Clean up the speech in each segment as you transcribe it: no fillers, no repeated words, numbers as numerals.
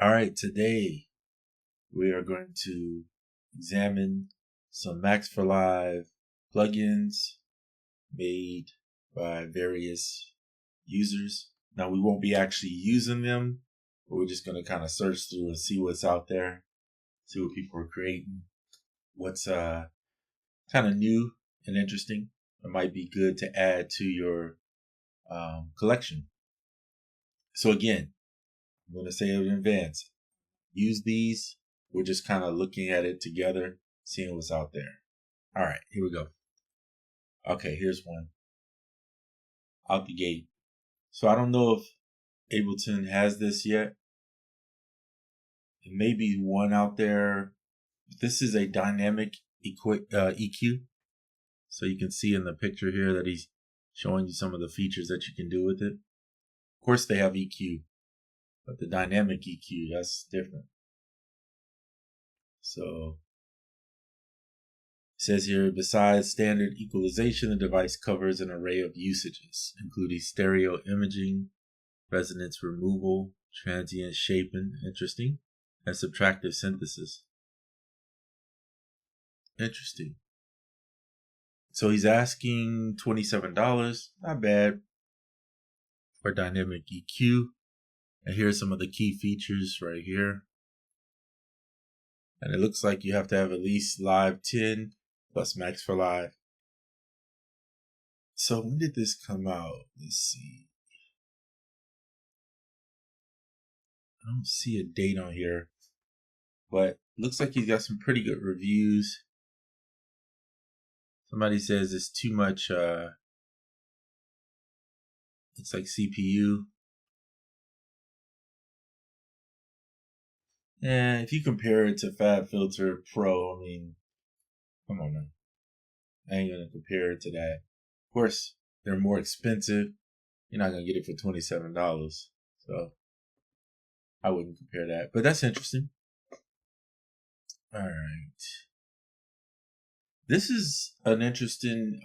All right, today we are going to examine some Max for Live plugins made by various users. Now, we won't be actually using them, but we're just going to kind of search through and see what's out there, see what people are creating, what's kind of new and interesting. It might be good to add to your collection. So again, I'm going to say it in advance. Use these. We're just kind of looking at it together, seeing what's out there. All right, here we go. Okay, here's one out the gate. So I don't know if Ableton has this yet. It may be one out there. This is a dynamic EQ. So you can see in the picture here that he's showing you some of the features that you can do with it. Of course, they have EQ, but the dynamic EQ, that's different. So it says here, besides standard equalization, the device covers an array of usages, including stereo imaging, resonance removal, transient shaping, interesting, and subtractive synthesis. Interesting. So he's asking $27, not bad, for dynamic EQ. And here's some of the key features right here. And it looks like you have to have at least Live 10 plus Max for Live. So when did this come out? Let's see. I don't see a date on here, but looks like he's got some pretty good reviews. Somebody says it's too much, looks like CPU. And if you compare it to FabFilter Pro, I mean, come on now. I ain't gonna compare it to that. Of course, they're more expensive. You're not gonna get it for $27. So I wouldn't compare that. But that's interesting. All right. This is an interesting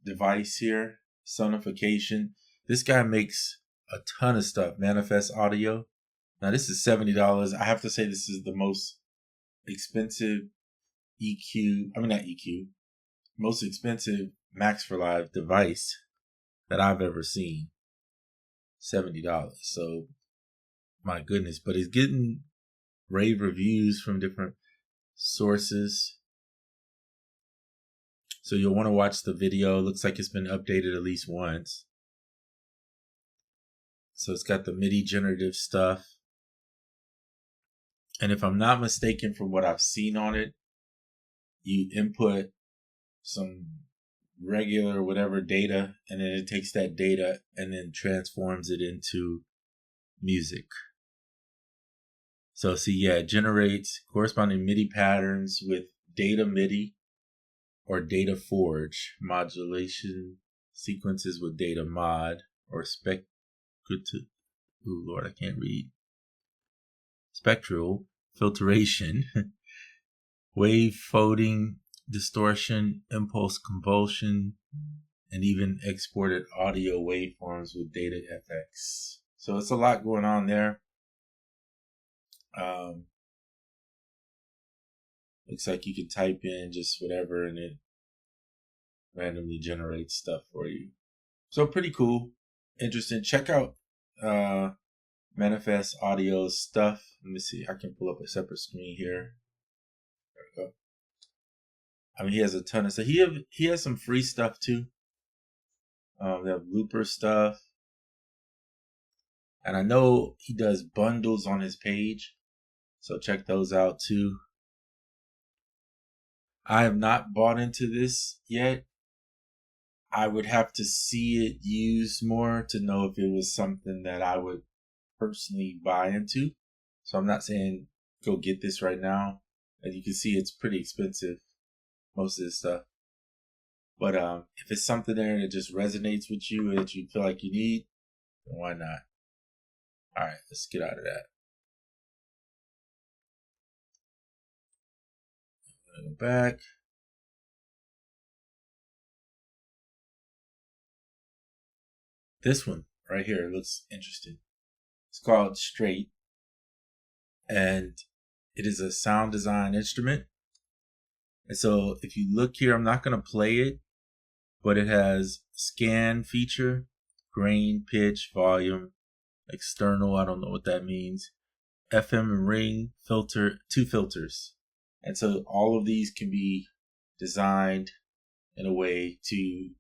device here. Sonification. This guy makes a ton of stuff. Manifest Audio. Now this is $70. I have to say this is the most expensive EQ. I mean not EQ. Most expensive Max for Live device that I've ever seen. $70. So my goodness, but it's getting rave reviews from different sources. So you'll want to watch the video. Looks like it's been updated at least once. So it's got the MIDI generative stuff. And if I'm not mistaken from what I've seen on it, you input some regular whatever data, and then it takes that data and then transforms it into music. So see, yeah, it generates corresponding MIDI patterns with data MIDI or data forge, modulation sequences with data mod or ooh, Lord, I can't read. Spectral filtration, wave folding, distortion, impulse convulsion, and even exported audio waveforms with data FX. So it's a lot going on there. Looks like you can type in just whatever and it randomly generates stuff for you. So pretty cool, interesting. Check out Manifest Audio stuff. Let me see. I can pull up a separate screen here. There we go. I mean, he has a ton of stuff. He has some free stuff too. They have looper stuff, and I know he does bundles on his page, so check those out too. I have not bought into this yet. I would have to see it used more to know if it was something that I would personally buy into. So I'm not saying go get this right now. As you can see, it's pretty expensive, most of this stuff. But if it's something there that just resonates with you and that you feel like you need, then why not? All right, let's get out of that. I'm gonna go back. This one right here looks interesting. It's called Straight. and it is a sound design instrument. And so if you look here, I'm not going to play it, but it has scan feature, grain, pitch, volume, external, I don't know what that means, FM and ring, filter, 2 filters. And so all of these can be designed in a way to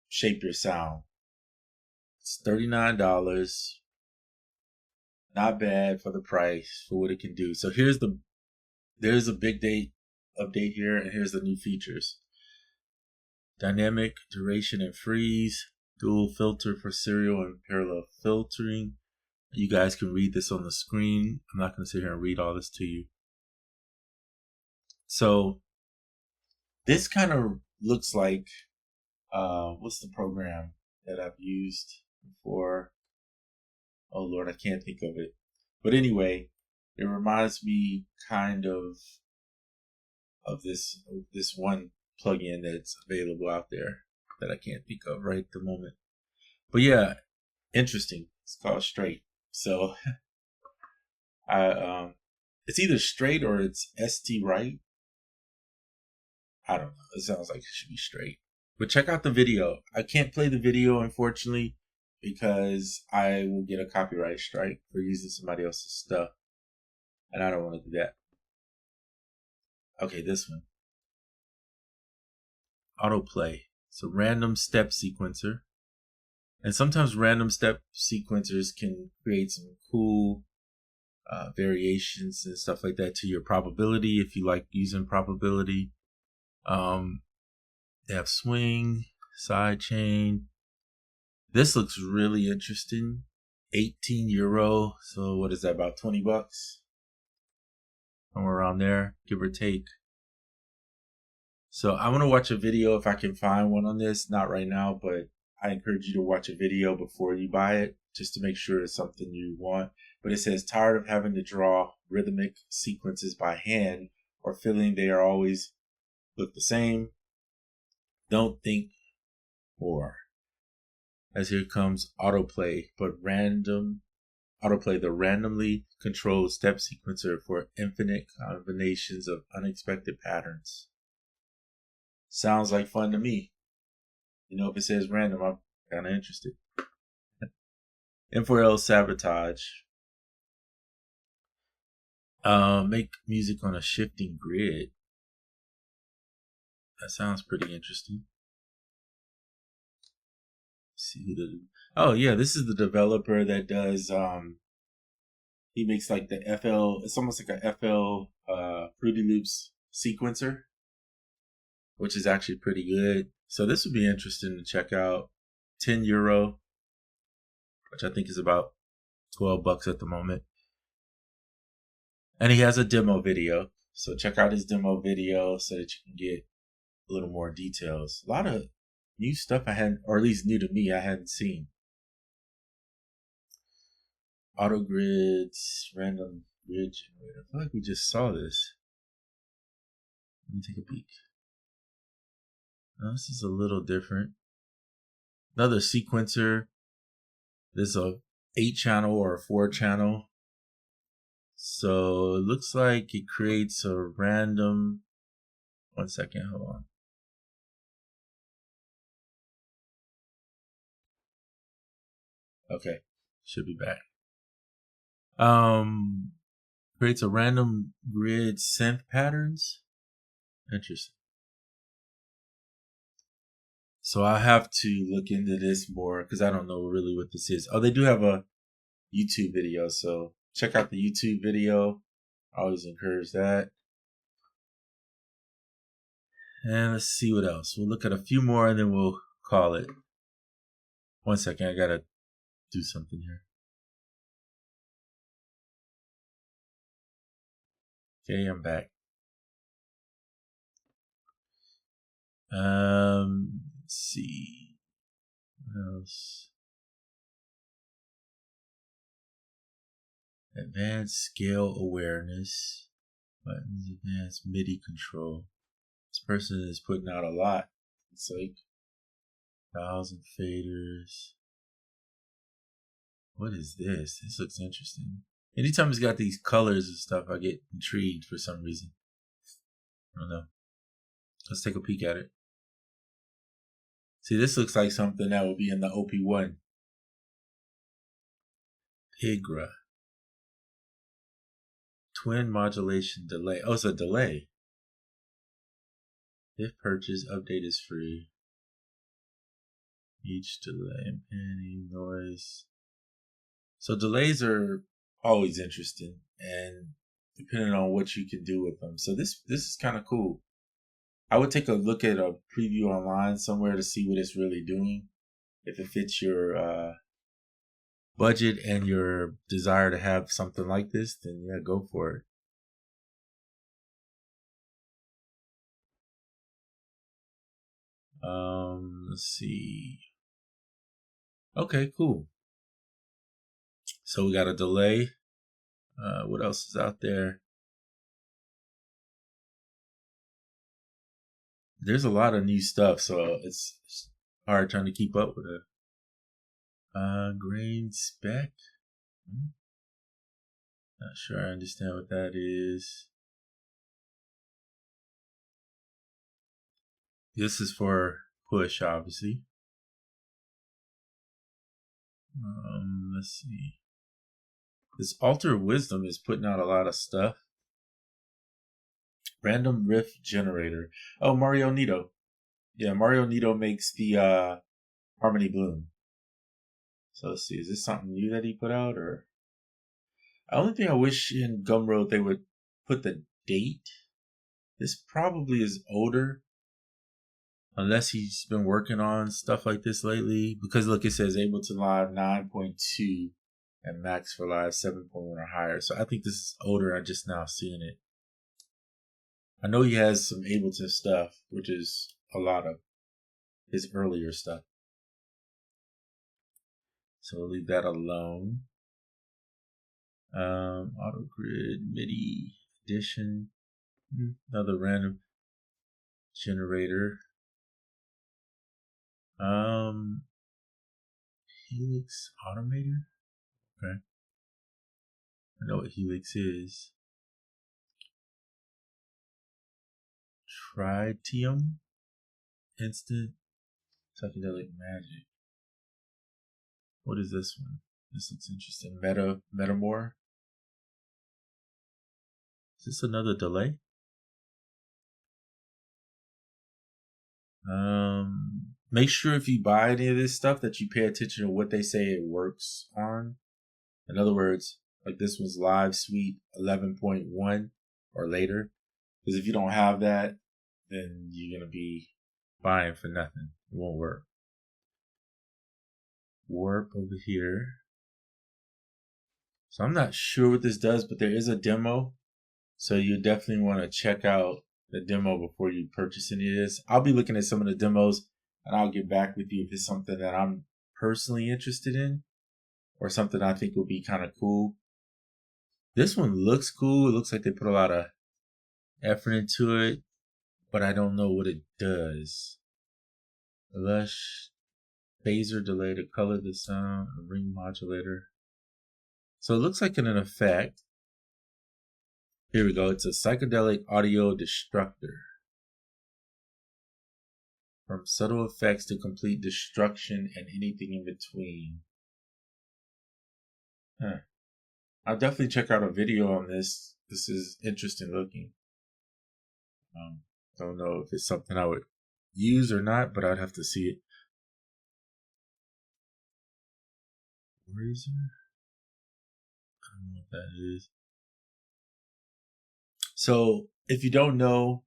shape your sound. It's $39. Not bad for the price, for what it can do. So there's a big date update here, and here's the new features. Dynamic duration and freeze, dual filter for serial and parallel filtering. You guys can read this on the screen. I'm not going to sit here and read all this to you. So this kind of looks like, what's the program that I've used before? Oh Lord, I can't think of it. But anyway, it reminds me kind of this one plugin that's available out there that I can't think of right at the moment. But yeah, interesting. It's called Straight. So it's either Straight or it's ST Right. I don't know. It sounds like it should be Straight. But check out the video. I can't play the video, unfortunately, because I will get a copyright strike for using somebody else's stuff. And I don't want to do that. Okay, this one. Autoplay. It's a random step sequencer. And sometimes random step sequencers can create some cool variations and stuff like that to your probability if you like using probability. They have swing, side chain. This looks really interesting. €18. So what is that, about 20 bucks? Somewhere around there, give or take. So I want to watch a video if I can find one on this. Not right now, but I encourage you to watch a video before you buy it, just to make sure it's something you want. But it says, tired of having to draw rhythmic sequences by hand or feeling they are always look the same? Don't think more. As here comes autoplay, autoplay, the randomly controlled step sequencer for infinite combinations of unexpected patterns. Sounds like fun to me. You know, if it says random, I'm kind of interested. M4L Sabotage. Make music on a shifting grid. That sounds pretty interesting. Let's see who oh yeah, this is the developer that does he makes like the FL, it's almost like a FL Fruity Loops sequencer, which is actually pretty good. So this would be interesting to check out. €10, which I think is about 12 bucks at the moment. And he has a demo video. So check out his demo video so that you can get a little more details. A lot of new stuff I hadn't, or at least new to me, I hadn't seen. Auto grids, random grid generator. I feel like we just saw this. Let me take a peek. Now, this is a little different. Another sequencer. This is a 8-channel or a 4-channel. So it looks like it creates a random. One second, hold on. Okay, should be back. Creates a random grid synth patterns. Interesting. So I have to look into this more because I don't know really what this is. Oh, they do have a YouTube video, so check out the YouTube video. I always encourage that. And let's see what else. We'll look at a few more and then we'll call it. One second, I gotta do something here. Okay, I'm back. Let's see. What else? Advanced scale awareness. Buttons, advanced MIDI control. This person is putting out a lot. It's like 1,000 faders. What is this? This looks interesting. Anytime it's got these colors and stuff, I get intrigued for some reason. I don't know. Let's take a peek at it. See, this looks like something that would be in the OP1. Pigra. Twin modulation delay. Oh, it's a delay. If purchased, update is free. Each delay and panning noise. So delays are always interesting, and depending on what you can do with them. So this is kind of cool. I would take a look at a preview online somewhere to see what it's really doing. If it fits your budget and your desire to have something like this, then yeah, go for it. Let's see. Okay, cool. So we got a delay. What else is out there? There's a lot of new stuff, so it's hard trying to keep up with it. Grain spec. Not sure I understand what that is. This is for push, obviously. Let's see. This Alter Wisdom is putting out a lot of stuff. Random riff generator. Oh, Mario Nito. Yeah, Mario Nito makes the Harmony Bloom. So let's see, is this something new that he put out, or? The only thing I wish in GUMROAD they would put the date. This probably is older, unless he's been working on stuff like this lately. Because look, it says Ableton Live 9.2 and Max for Live 7.1 or higher. So I think this is older. I'm just now seeing it. I know he has some Ableton stuff, which is a lot of his earlier stuff. So we'll leave that alone. Auto Grid MIDI Edition. Another random generator. Helix Automator. Okay. I know what Helix is. Tritium. Instant Psychedelic Magic. What is this one? This looks interesting. Metamore. Is this another delay? Make sure if you buy any of this stuff that you pay attention to what they say it works on. In other words, like this one's Live Suite 11.1 or later. Because if you don't have that, then you're going to be buying for nothing. It won't work. Warp over here. So I'm not sure what this does, but there is a demo. So you definitely want to check out the demo before you purchase any of this. I'll be looking at some of the demos and I'll get back with you if it's something that I'm personally interested in or something I think will be kind of cool. This one looks cool. It looks like they put a lot of effort into it, but I don't know what it does. Lush phaser delay to color the sound, a ring modulator. So it looks like an effect. Here we go. It's a psychedelic audio destructor. From subtle effects to complete destruction and anything in between. I'll definitely check out a video on this. This is interesting looking. Don't know if it's something I would use or not, but I'd have to see it. Razor? I don't know what that is. So if you don't know,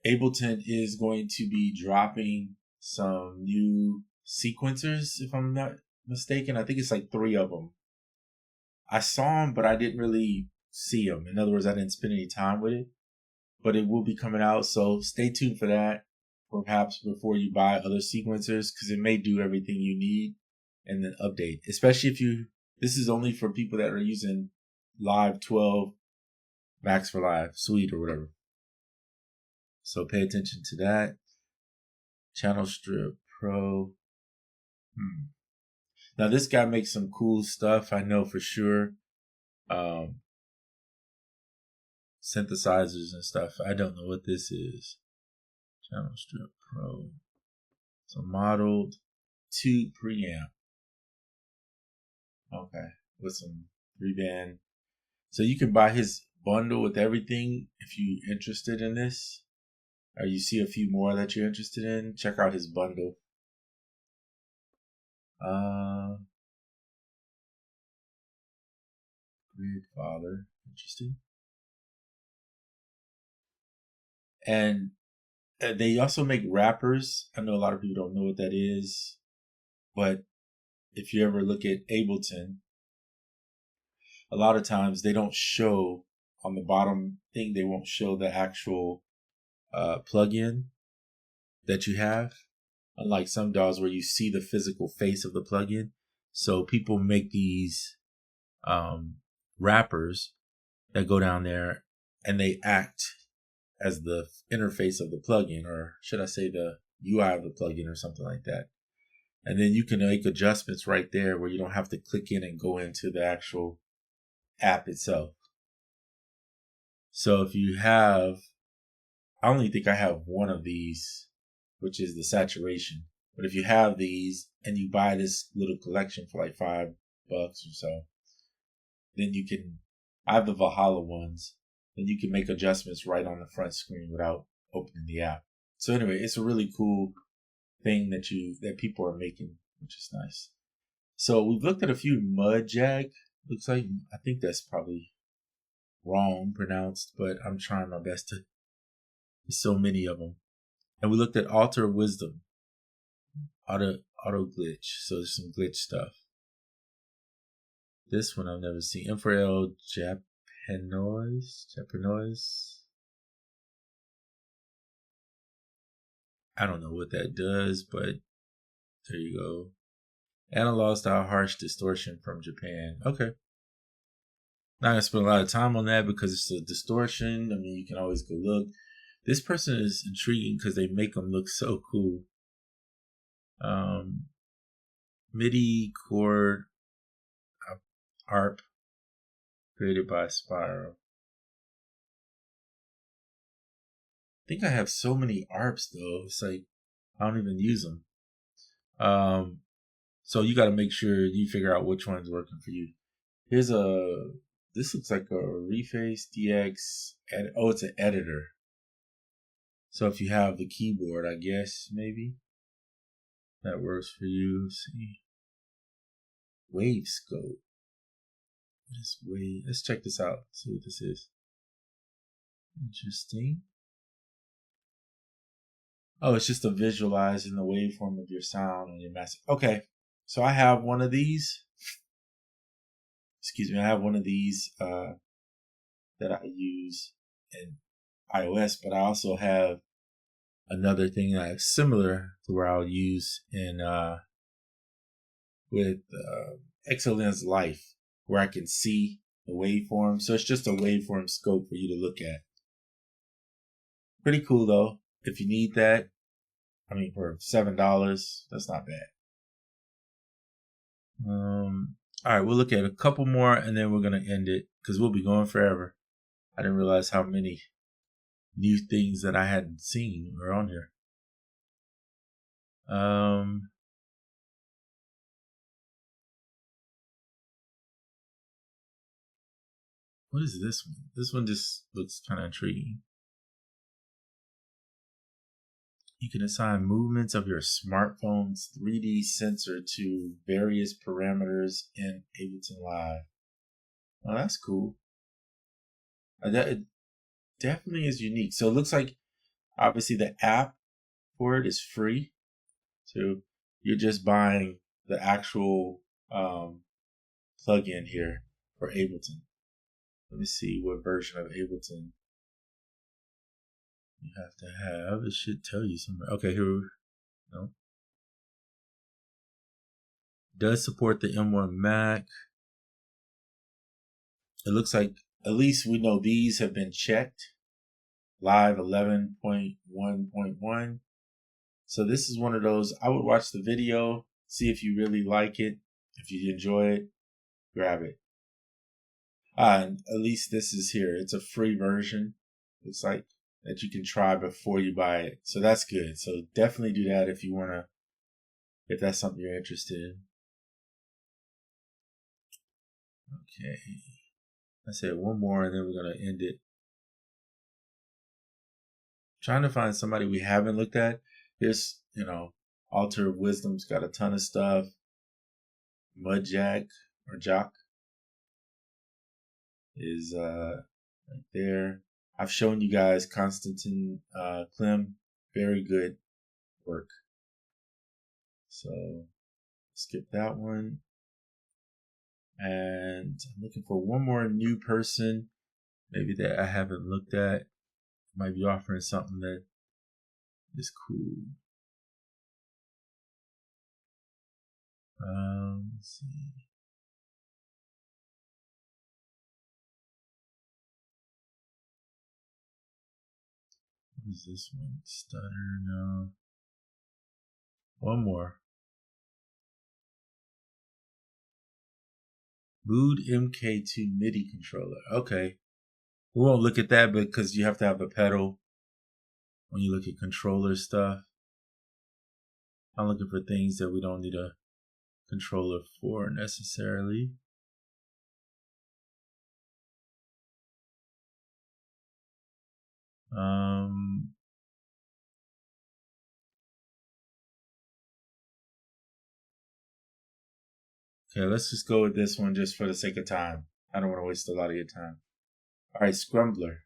Ableton is going to be dropping some new sequencers, if I'm not mistaken. I think it's like 3 of them. I saw them, but I didn't really see them. In other words, I didn't spend any time with it. But it will be coming out, so stay tuned for that. Perhaps before you buy other sequencers, because it may do everything you need and then update. Especially if this is only for people that are using Live 12, Max for Live, Suite, or whatever. So pay attention to that. Channel Strip Pro. Now this guy makes some cool stuff, I know for sure. synthesizers and stuff. I don't know what this is. Channel Strip Pro. So modeled 2 preamp. Okay, with some 3-band. So you can buy his bundle with everything if you're interested in this. Or you see a few more that you're interested in, check out his bundle. Grid Father, interesting. And they also make wrappers. I know a lot of people don't know what that is, but if you ever look at Ableton, a lot of times they don't show on the bottom thing, they won't show the actual plugin that you have, unlike some DAWs where you see the physical face of the plugin. So people make these wrappers that go down there and they act as the interface of the plugin, or should I say the UI of the plugin or something like that. And then you can make adjustments right there where you don't have to click in and go into the actual app itself. So if you have, I only think I have one of these, which is the saturation. But if you have these and you buy this little collection for like $5 or so, then you can, I have the Valhalla ones, then you can make adjustments right on the front screen without opening the app. So anyway, it's a really cool thing that people are making, which is nice. So we've looked at a few Mudjag. Looks like, I think that's probably wrong pronounced, but I'm trying my best to. There's so many of them. And we looked at Alter Wisdom, auto glitch. So there's some glitch stuff. This one I've never seen. M4L Japanoise. I don't know what that does, but there you go. Analog style harsh distortion from Japan. Okay. Not gonna spend a lot of time on that because it's a distortion. I mean, you can always go look. This person is intriguing because they make them look so cool. MIDI chord ARP created by Spiral. I think I have so many ARPs though. It's like I don't even use them. So you got to make sure you figure out which one's working for you. Here's this looks like a Reface DX. Oh, it's an editor. So if you have the keyboard, I guess maybe that works for you. Let's see. Wave scope. What is wave? Let's check this out. See what this is. Interesting. Oh, it's just a visualizing the waveform of your sound on your master. Okay, so I have one of these. Excuse me, I have one of these that I use in iOS, but I also have another thing that's similar to where I'll use in with XLN's Life, where I can see the waveform. So it's just a waveform scope for you to look at. Pretty cool though. If you need that, I mean, for $7, that's not bad. All right, we'll look at a couple more and then we're gonna end it because we'll be going forever. I didn't realize how many new things that I hadn't seen were on here. What is this one? This one just looks kind of intriguing. You can assign movements of your smartphone's 3D sensor to various parameters in Ableton Live. Oh, that's cool. It definitely is unique. So it looks like obviously the app for it is free. So you're just buying the actual plugin here for Ableton. Let me see what version of Ableton you have to have. It should tell you somewhere. Okay, here. No. Does support the M1 Mac. It looks like at least we know these have been checked. Live 11.1.1. So this is one of those, I would watch the video, see if you really like it. If you enjoy it, grab it. And at least this is here. It's a free version. Looks like that you can try before you buy it. So that's good. So definitely do that if you want to, if that's something you're interested in. Okay. I said one more and then we're going to end it. Trying to find somebody we haven't looked at. Here's, Altar of Wisdom's got a ton of stuff. Mudjack or Jock is right there. I've shown you guys Konstantin Klim. Very good work. So skip that one. And I'm looking for one more new person, maybe that I haven't looked at. Might be offering something that is cool. Let's see. What is this one? Stutter? No. One more. Mood MK2 MIDI controller. Okay. We won't look at that because you have to have a pedal when you look at controller stuff. I'm looking for things that we don't need a controller for necessarily. Okay, let's just go with this one just for the sake of time. I don't want to waste a lot of your time. All right, Scrumbler.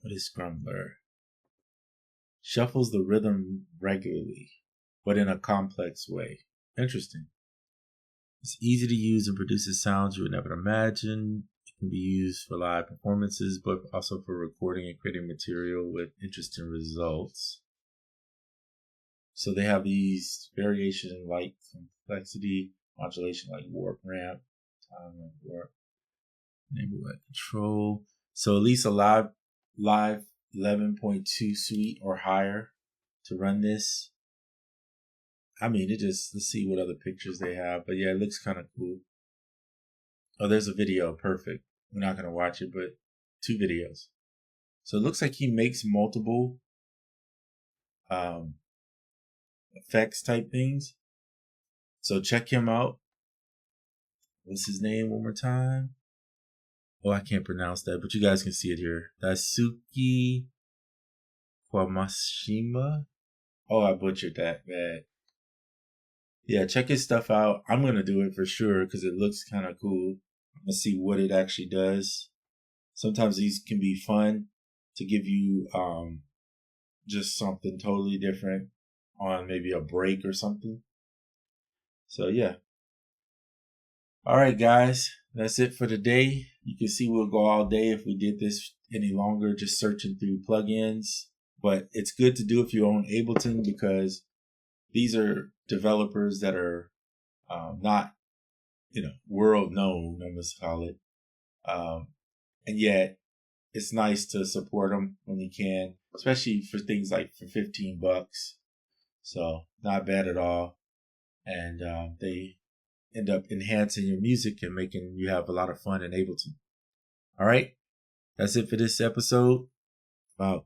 What is Scrumbler? Shuffles the rhythm regularly, but in a complex way. Interesting. It's easy to use and produces sounds you would never imagine. It can be used for live performances, but also for recording and creating material with interesting results. So they have these variation in light complexity, modulation like warp ramp, time like warp, enable like control. So at least a live 11.2 suite or higher to run this. I mean, let's see what other pictures they have. But yeah, it looks kind of cool. Oh, there's a video. Perfect. We're not going to watch it, but 2 videos. So it looks like he makes multiple effects type things. So check him out. What's his name one more time? Oh, I can't pronounce that, but you guys can see it here. Daisuke Kwamashima. Oh, I butchered that bad. Yeah, check his stuff out. I'm going to do it for sure because it looks kind of cool. I'm going to see what it actually does. Sometimes these can be fun to give you just something totally different on maybe a break or something. So yeah. All right, guys, that's it for today. You can see we'll go all day if we did this any longer, just searching through plugins. But it's good to do if you own Ableton because these are developers that are not, world known, I must call it. And yet it's nice to support them when you can, especially for things like for $15. So not bad at all. And they end up enhancing your music and making you have a lot of fun in Ableton. All right. That's it for this episode. Wow.